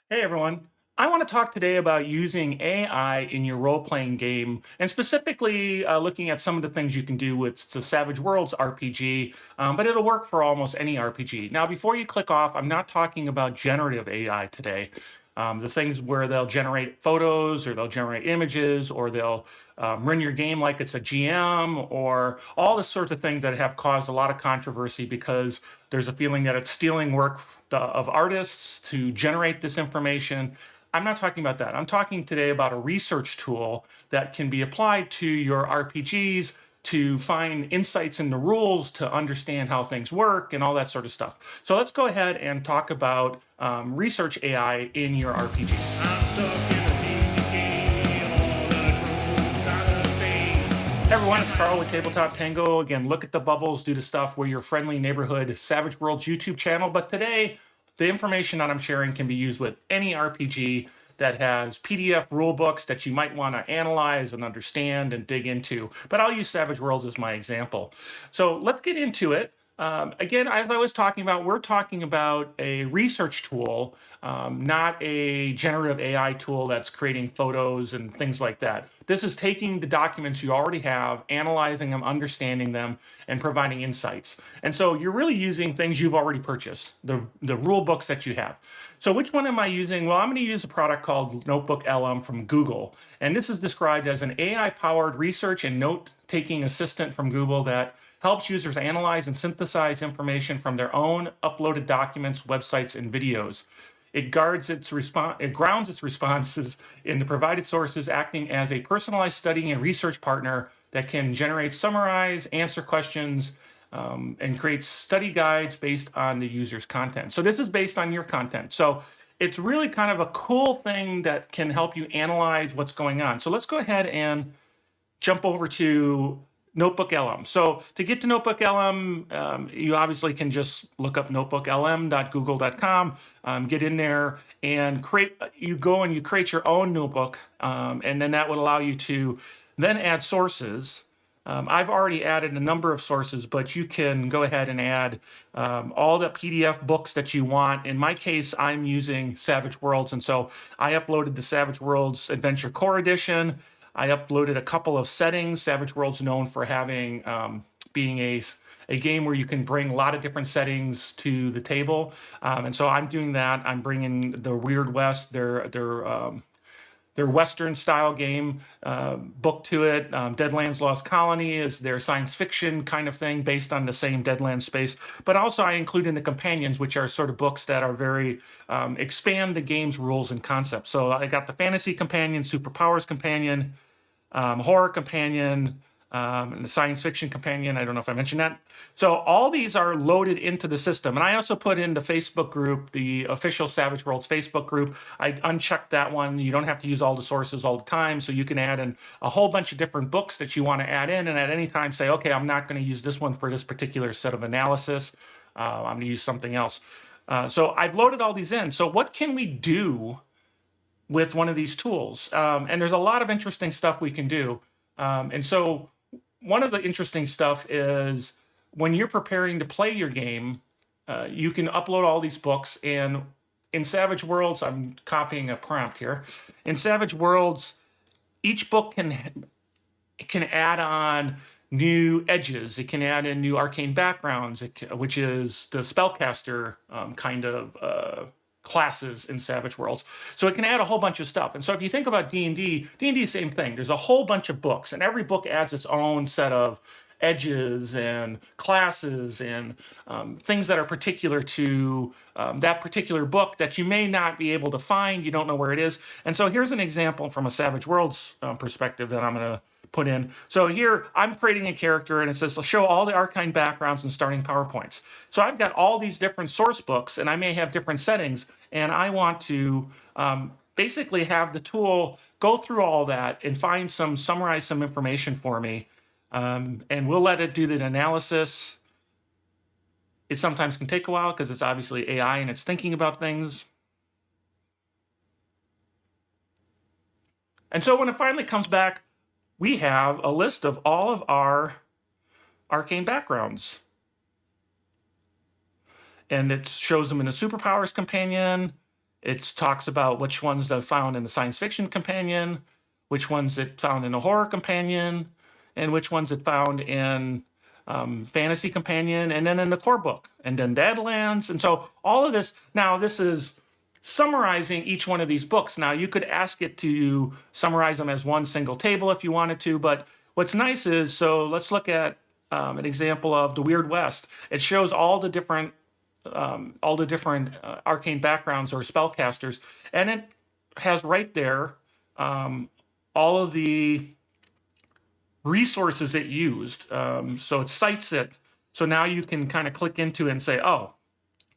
Hey everyone. I want to talk today about using AI in your role-playing game, and specifically looking at some of the things you can do with the Savage Worlds RPG, but it'll work for almost any RPG. Now, before you click off, I'm not talking about generative AI today. The things where they'll generate photos or they'll generate images or they'll run your game like it's a GM or all the sorts of things that have caused a lot of controversy because there's a feeling that it's stealing work of artists to generate this information. I'm not talking about that. I'm talking today about a research tool that can be applied to your RPGs to find insights in the rules, to understand how things work, and all that sort of stuff. So let's go ahead and talk about research AI in your RPG. Hey everyone, it's Carl with Tabletop Tango. Again, look at the bubbles, do the stuff. We're your friendly neighborhood Savage Worlds YouTube channel. But today, the information that I'm sharing can be used with any RPG that has PDF rule books that you might want to analyze and understand and dig into. But I'll use Savage Worlds as my example. So let's get into it. Again, as I was talking about, we're talking about a research tool, not a generative AI tool that's creating photos and things like that. This is taking the documents you already have, analyzing them, understanding them, and providing insights. And so you're really using things you've already purchased, the rule books that you have. So which one am I using? Well, I'm going to use a product called Notebook LM from Google. And this is described as an AI-powered research and note-taking assistant from Google that helps users analyze and synthesize information from their own uploaded documents, websites, and videos. It grounds its responses in the provided sources, acting as a personalized study and research partner that can generate, summarize, answer questions, and create study guides based on the user's content. So this is based on your content. So it's really kind of a cool thing that can help you analyze what's going on. So let's go ahead and jump over to Notebook LM. So to get to Notebook LM, you obviously can just look up notebooklm.google.com, get in there and create your own notebook, and then that would allow you to then add sources. I've already added a number of sources, but you can go ahead and add all the PDF books that you want. In my case, I'm using Savage Worlds, and so I uploaded the Savage Worlds Adventure Core Edition. I uploaded a couple of settings. Savage Worlds known for having being a game where you can bring a lot of different settings to the table, and so I'm doing that. I'm bringing the Weird West, their Western style game book to it. Deadlands Lost Colony is their science fiction kind of thing based on the same Deadlands space. But also I include in the companions, which are sort of books that are very, expand the game's rules and concepts. So I got the fantasy companion, superpowers companion, horror companion, and the science fiction companion. I don't know if I mentioned that. So all these are loaded into the system. And I also put in the Facebook group, the official Savage Worlds Facebook group. I unchecked that one. You don't have to use all the sources all the time. So you can add in a whole bunch of different books that you want to add in. And at any time say, okay, I'm not going to use this one for this particular set of analysis. I'm going to use something else. So I've loaded all these in. So what can we do with one of these tools? And there's a lot of interesting stuff we can do. And so one of the interesting stuff is when you're preparing to play your game, you can upload all these books. And in Savage Worlds, I'm copying a prompt here. In Savage Worlds, each book can add on new edges. It can add in new arcane backgrounds, which is the spellcaster kind of classes in Savage Worlds. So it can add a whole bunch of stuff. And so if you think about D&D, same thing. There's a whole bunch of books, and every book adds its own set of edges and classes and things that are particular to that particular book that you may not be able to find. You don't know where it is. And so here's an example from a Savage Worlds perspective that I'm going to put in. So here I'm creating a character and it says show all the arcane backgrounds and starting PowerPoints. So I've got all these different source books and I may have different settings, and I want to basically have the tool go through all that and summarize some information for me. And we'll let it do the analysis. It sometimes can take a while because it's obviously AI and it's thinking about things. And so when it finally comes back, we have a list of all of our arcane backgrounds. And it shows them in a superpowers companion. It talks about which ones are found in the science fiction companion, which ones it found in a horror companion, and which ones it found in fantasy companion, and then in the core book, and then Deadlands. And so all of this, now this is summarizing each one of these books. Now you could ask it to summarize them as one single table if you wanted to, but what's nice is, so let's look at an example of the Weird West. It shows all the different arcane backgrounds or spellcasters, and it has right there all of the resources it used. So it cites it. So now you can kind of click into it and say, oh,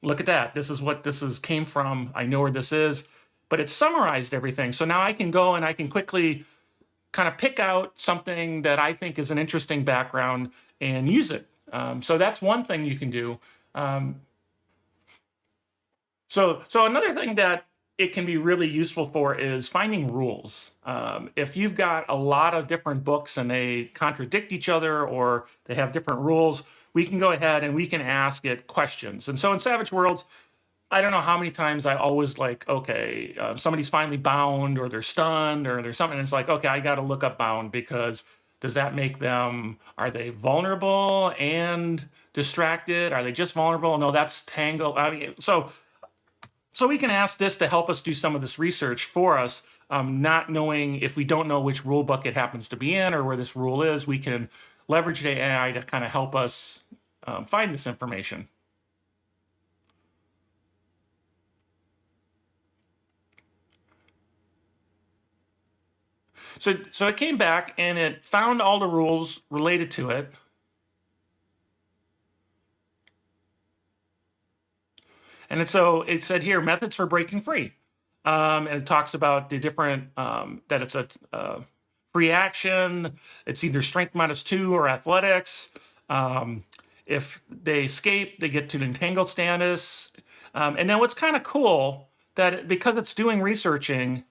look at that. This is what this came from. I know where this is. But it summarized everything. So now I can go and I can quickly kind of pick out something that I think is an interesting background and use it. So that's one thing you can do. So another thing that it can be really useful for is finding rules. If you've got a lot of different books and they contradict each other or they have different rules, we can go ahead and we can ask it questions. And so in Savage Worlds, I don't know how many times I always like, okay, somebody's finally bound or they're stunned or there's something. And it's like, okay, I got to look up bound because does that make them, are they vulnerable and distracted? Are they just vulnerable? No, that's tangled. I mean, so we can ask this to help us do some of this research for us, not knowing if we don't know which rule book it happens to be in or where this rule is, we can leverage the AI to kind of help us find this information. So it came back and it found all the rules related to it. And so it said here, methods for breaking free. And it talks about the different, that it's a free action. It's either strength -2 or athletics. If they escape, they get to the entangled status. And then what's kind of cool, that because it's doing researching,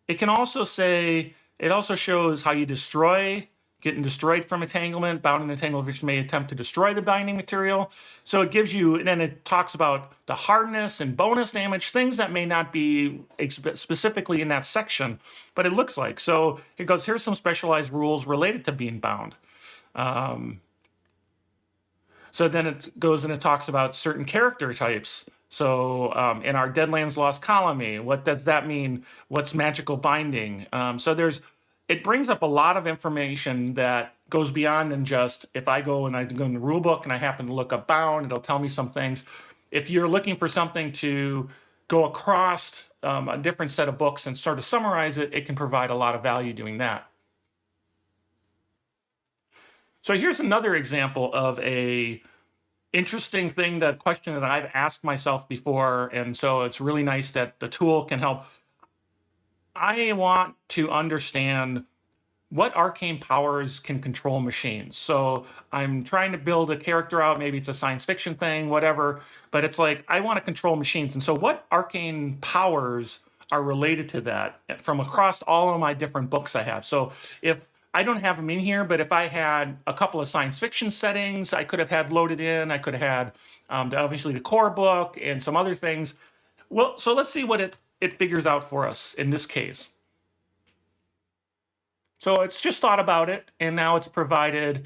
it can also say, it also shows how you destroy, getting destroyed from entanglement, bound and entangled victim may attempt to destroy the binding material. So it gives you, and then it talks about the hardness and bonus damage, things that may not be specifically in that section, but it looks like. So it goes, here's some specialized rules related to being bound. So then it goes and it talks about certain character types. So in our Deadlands Lost colony, what does that mean? What's magical binding? So it brings up a lot of information that goes beyond than just, if I go and I go in the rule book and I happen to look up bound, it'll tell me some things. If you're looking for something to go across a different set of books and sort of summarize it, it can provide a lot of value doing that. So here's another example of a interesting thing, that question that I've asked myself before, and so it's really nice that the tool can help. I want to understand what arcane powers can control machines. So I'm trying to build a character out, maybe it's a science fiction thing, whatever, but it's like, I want to control machines. And so what arcane powers are related to that from across all of my different books I have? So if I don't have them in here, but if I had a couple of science fiction settings, I could have had loaded in, I could have had obviously the core book and some other things. Well, so let's see what it figures out for us in this case. So it's just thought about it, and now it's provided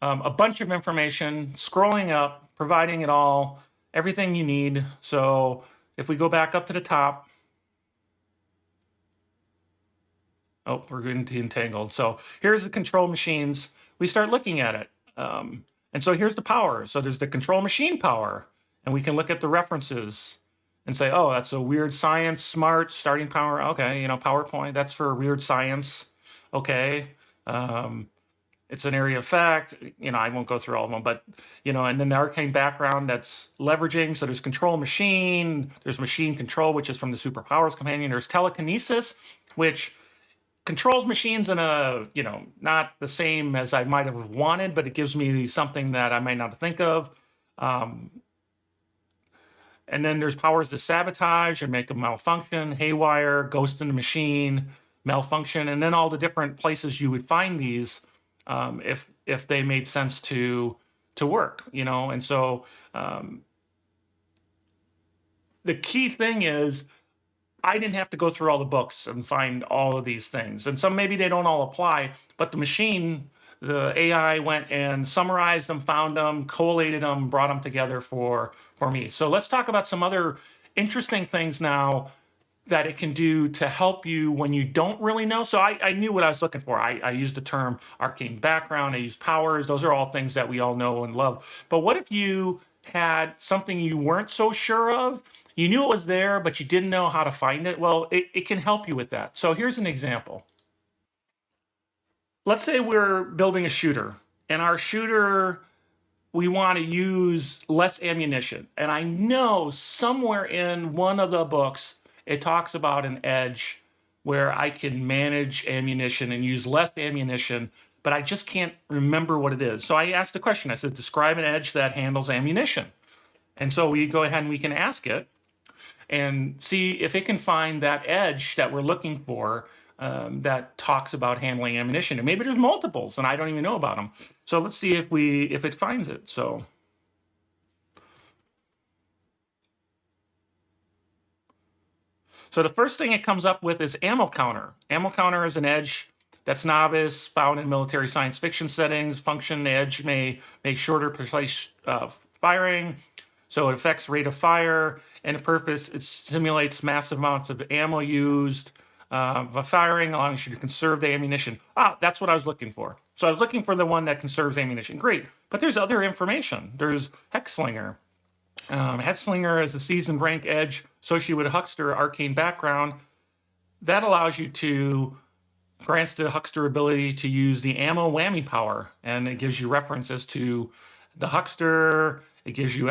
a bunch of information, scrolling up, providing it all, everything you need. So if we go back up to the top, oh, we're going to entangled. So here's the control machines. We start looking at it. And so here's the power. So there's the control machine power, and we can look at the references and say, oh, that's a weird science, smart, starting power. Okay, PowerPoint, that's for weird science. Okay. It's an area of fact. I won't go through all of them, but, and then the arcane background that's leveraging. So there's control machine, there's machine control, which is from the superpowers companion. There's telekinesis, which controls machines in a, not the same as I might have wanted, but it gives me something that I might not think of. And then there's powers to sabotage and make a malfunction, haywire, ghost in the machine, malfunction, and then all the different places you would find these if they made sense to work, And so the key thing is I didn't have to go through all the books and find all of these things. And some maybe they don't all apply, but the machine, the AI went and summarized them, found them, collated them, brought them together for me. So let's talk about some other interesting things now that it can do to help you when you don't really know. So I knew what I was looking for. I used the term arcane background. I used powers. Those are all things that we all know and love. But what if you had something you weren't so sure of? You knew it was there, but you didn't know how to find it. Well, it can help you with that. So here's an example. Let's say we're building a shooter, and our shooter, we want to use less ammunition. And I know somewhere in one of the books, it talks about an edge where I can manage ammunition and use less ammunition, but I just can't remember what it is. So I asked the question. I said, describe an edge that handles ammunition. And so we go ahead and we can ask it and see if it can find that edge that we're looking for, that talks about handling ammunition. And maybe there's multiples and I don't even know about them. So let's see if it finds it. So the first thing it comes up with is ammo counter. Ammo counter is an edge that's novice, found in military science fiction settings. Function edge may make shorter, precise firing. So it affects rate of fire, and the purpose, it simulates massive amounts of ammo used by firing, allowing you to conserve the ammunition. That's what I was looking for. So I was looking for the one that conserves ammunition. Great, but there's other information. There's Hexslinger. Hexslinger is a seasoned rank edge associated with a huckster arcane background. That allows you to grants the huckster ability to use the ammo whammy power, and it gives you references to the huckster. It gives you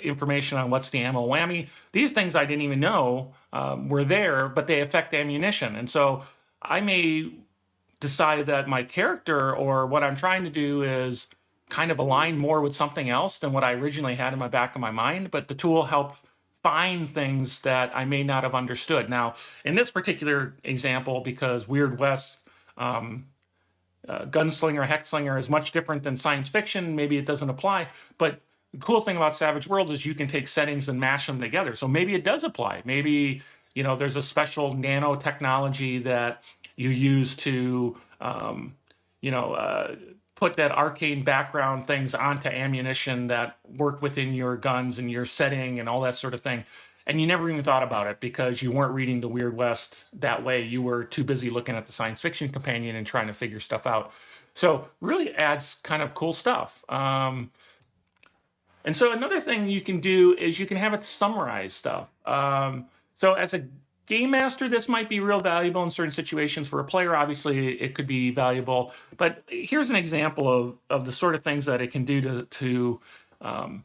information on what's the ammo whammy. These things I didn't even know were there, but they affect ammunition. And so I may decide that my character or what I'm trying to do is kind of align more with something else than what I originally had in my back of my mind, but the tool helped find things that I may not have understood. Now, in this particular example, because Weird West gunslinger, hexslinger is much different than science fiction, maybe it doesn't apply, but the cool thing about Savage Worlds is you can take settings and mash them together. So maybe it does apply. Maybe, there's a special nanotechnology that you use to, put that arcane background things onto ammunition that work within your guns and your setting and all that sort of thing. And you never even thought about it because you weren't reading the Weird West that way. You were too busy looking at the science fiction companion and trying to figure stuff out. So really adds kind of cool stuff. And so another thing you can do is you can have it summarize stuff. So as a game master, this might be real valuable in certain situations. For a player, obviously, it could be valuable. But here's an example of the sort of things that it can do to kind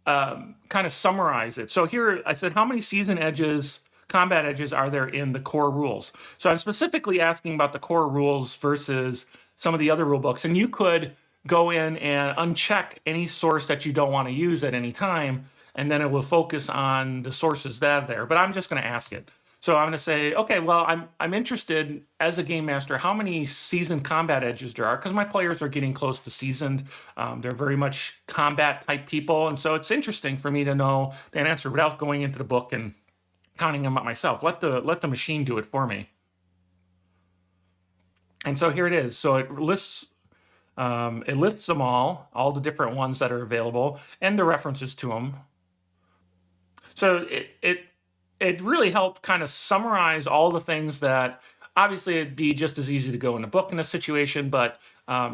of summarize it. So here I said, how many season edges, combat edges are there in the core rules? So I'm specifically asking about the core rules versus some of the other rule books. And you could go in and uncheck any source that you don't want to use at any time, and then it will focus on the sources that are there. But I'm just going to ask it. So I'm going to say, okay, well, I'm interested as a game master how many seasoned combat edges there are, because my players are getting close to seasoned. They're very much combat type people, and so it's interesting for me to know that answer without going into the book and counting them up myself. Let the machine do it for me. And so here it is. So it lists them all the different ones that are available, and the references to them. So it really helped kind of summarize all the things that obviously it'd be just as easy to go in a book in this situation, but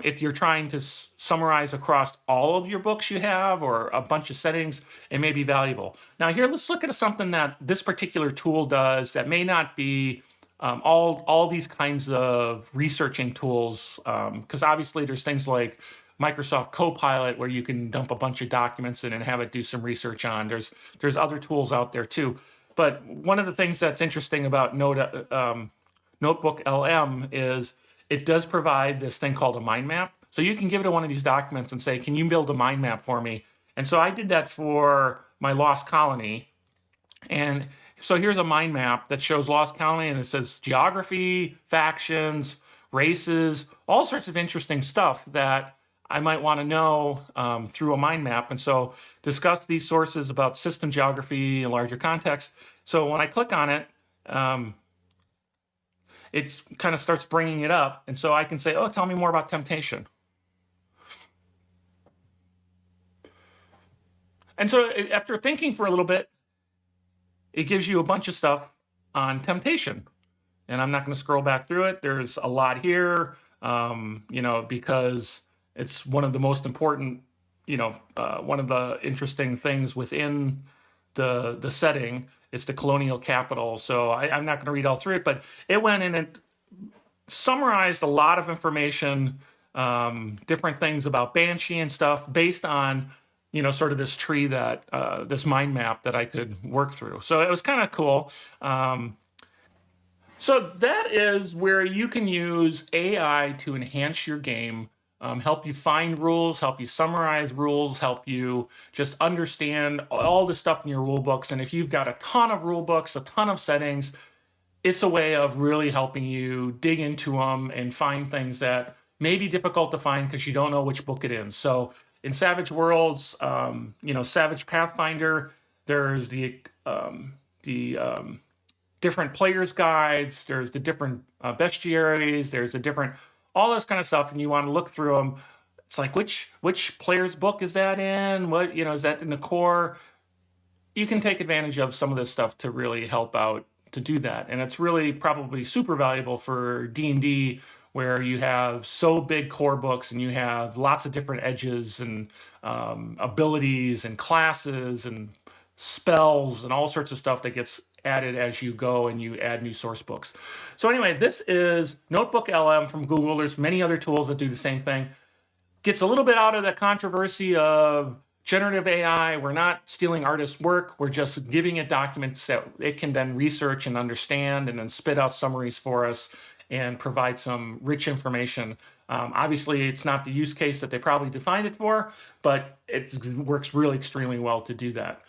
if you're trying to summarize across all of your books you have or a bunch of settings, it may be valuable. Now here, let's look at something that this particular tool does that may not be all these kinds of researching tools, because obviously there's things like Microsoft Copilot where you can dump a bunch of documents in and have it do some research on. There's other tools out there too. But one of the things that's interesting about Notebook LM is it does provide this thing called a mind map. So you can give it one of these documents and say, can you build a mind map for me? And so I did that for my Lost Colony. And so here's a mind map that shows Lost Colony, and it says geography, factions, races, all sorts of interesting stuff that I might want to know through a mind map. And so discuss these sources about system geography and larger context. So when I click on it, it kind of starts bringing it up. And so I can say, oh, tell me more about temptation. And so after thinking for a little bit, it gives you a bunch of stuff on temptation. And I'm not going to scroll back through it. There's a lot here, because it's one of the most important, one of the interesting things within the setting. It's the colonial capital. So I'm not going to read all through it, but it went in and summarized a lot of information, different things about Banshee and stuff based on, sort of this tree that, this mind map that I could work through. So it was kind of cool. So that is where you can use AI to enhance your game, help you find rules, help you summarize rules, help you just understand all the stuff in your rule books. And if you've got a ton of rule books, a ton of settings, it's a way of really helping you dig into them and find things that may be difficult to find because you don't know which book it is. So in Savage Worlds, Savage Pathfinder, there's the different players guides, there's the different bestiaries, there's a different, all this kind of stuff, and you want to look through them. It's like, which player's book is that in? What, is that in the core? You can take advantage of some of this stuff to really help out to do that. And it's really probably super valuable for D&D, where you have so big core books and you have lots of different edges and abilities and classes and spells and all sorts of stuff that gets added as you go and you add new source books. So anyway, this is Notebook LM from Google. There's many other tools that do the same thing. Gets a little bit out of the controversy of generative AI. We're not stealing artists' work. We're just giving it documents that it can then research and understand and then spit out summaries for us and provide some rich information. Obviously, it's not the use case that they probably defined it for, but it works really extremely well to do that.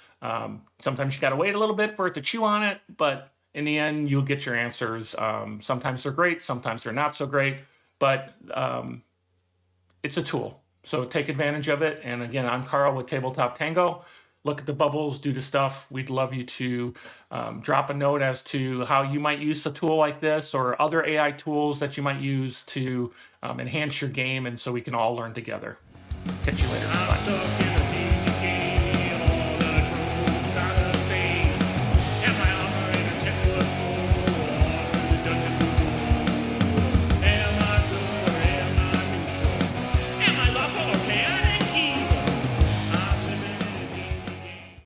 Sometimes you got to wait a little bit for it to chew on it, but in the end, you'll get your answers. Sometimes they're great, sometimes they're not so great, but it's a tool. So take advantage of it. And again, I'm Carl with Tabletop Tango. Look at the bubbles, do the stuff. We'd love you to drop a note as to how you might use a tool like this or other AI tools that you might use to enhance your game, and so we can all learn together. Catch you later. Bye.